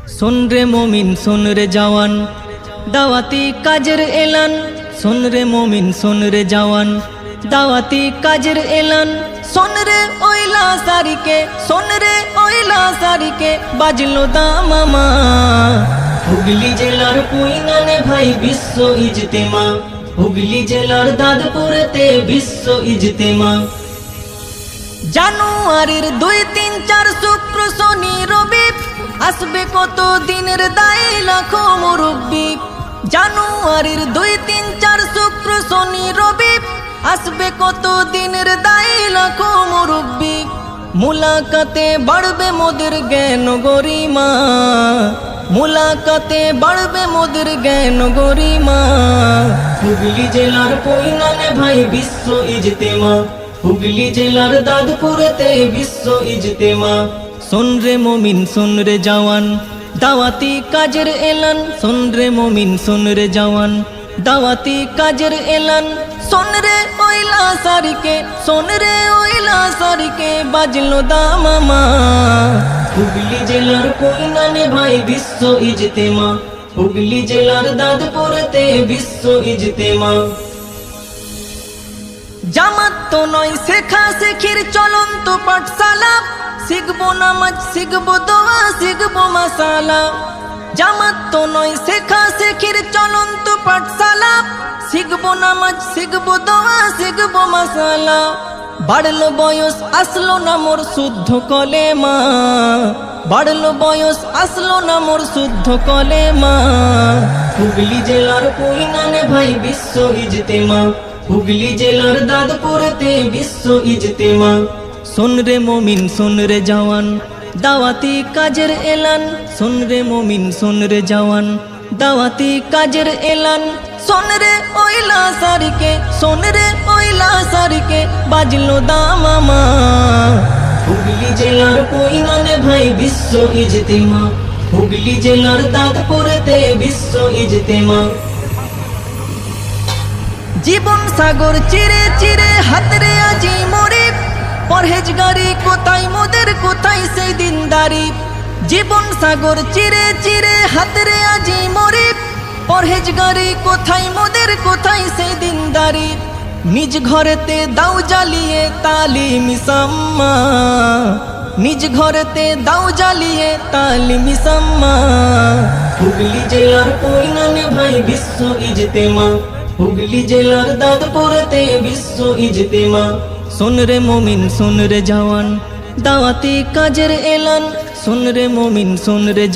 सुन रे मोमिन सुन रे जवान दावती काजर एलान। सुन रे मोमिन सुन रे जवान दावती काजर एलान। सुन रे ओइला सारिके सुन रे ओइला सारिके बाजलो दामामा। हुगली জেলার পুইনানে ভাই বিশ্ব ইজতেমা। হুগলি জেলার দাদপুরেতে বিশ্ব ইজতেমা। জানুয়ারির 2, 3, 4 শুক্র শনি রবি আসবে কত দিনের দায়ী লাখো মুরব্বি। জানুয়ারির 2, 3, 4 শুক্র শনি রবি আসবে কত দিনের দায়ী লাখো মুরব্বি। মুলাকাতে বাড়বে মোদের জ্ঞান গরিমা। মুলাকাতে বাড়বে মোদের জ্ঞান গরিমা। হুগলি জেলার পুইনানে ভাই বিশ্ব ইজতেমা। হুগলি জেলার দাদপুরেতে বিশ্ব ইজতেমা। सुन रे मोमिन सुन रे जवान दावती काजर एलान। सुन रे मोमिन सुन रे जवान दावती काजर एलान। सुन रे ओइला सारिके सुन रे ओइला सारिके बाजलो दामामा। হুগলি জেলার পুইনানে ভাই বিশ্ব ইজতেমা। হুগলি জেলার দাদপুরেতে বিশ্ব ইজতেমা। জামাত তো নয় শেখা শেখির চলন্ত পাঠশালা। শিখবো নামাজ শিখবো দোয়া শিখবো মাসালা। জামাত তো নয় শেখা শেখির চলন্ত পাঠশালা। শিখবো নামাজ শিখবো দোয়া শিখবো মাসালা। বাড়লো বয়স আসলো না মোর শুদ্ধ কলেমা। বাড়লো বয়স আসলো না মোর শুদ্ধ কলেমা। হুগলি জেলার পুইনানে ভাই বিশ্ব ইজতেমা। হুগলি জেলার দাদপুরেতে বিশ্ব ইজতেমা। सुन रे मोमिन सुन रे जवान दावती काजर एलान। सुन रे मोमिन सुन रे जवान दावती काजर एलान। सुन रे ओइला सारिके सुन रे ओइला सारिके बाजलो दामामा। হুগলি জেলার পুইনানে ভাই বিশ্ব ইজতেমা। হুগলি জেলার দাদপুরেতে বিশ্ব ইজতেমা। জীবন সাগর চিরে চিরে হাতরে আজি মরে। পরহেজগারি কোথায় মোদের কোথায় সেই দিনদারি। জীবন সাগর চিরে চিরে হাতরে আজি মরে। পরহেজগারি কোথায় মোদের কোথায় সেই দিনদারি। নিজ ঘরেতে দাও জ্বালিয়ে তালিম সাম্মা। নিজ ঘরেতে দাও জ্বালিয়ে তালিম সাম্মা। হুগলি জেলার পুইনানে ভাই বিশ্ব ইজতেমা। হুগলি জেলার দাদপুরেতে বিশ্ব ইজতেমা। सुन रे मोमिन सुन रे जवान दावती काजर एलान। सुन रे मोमिन सुन रे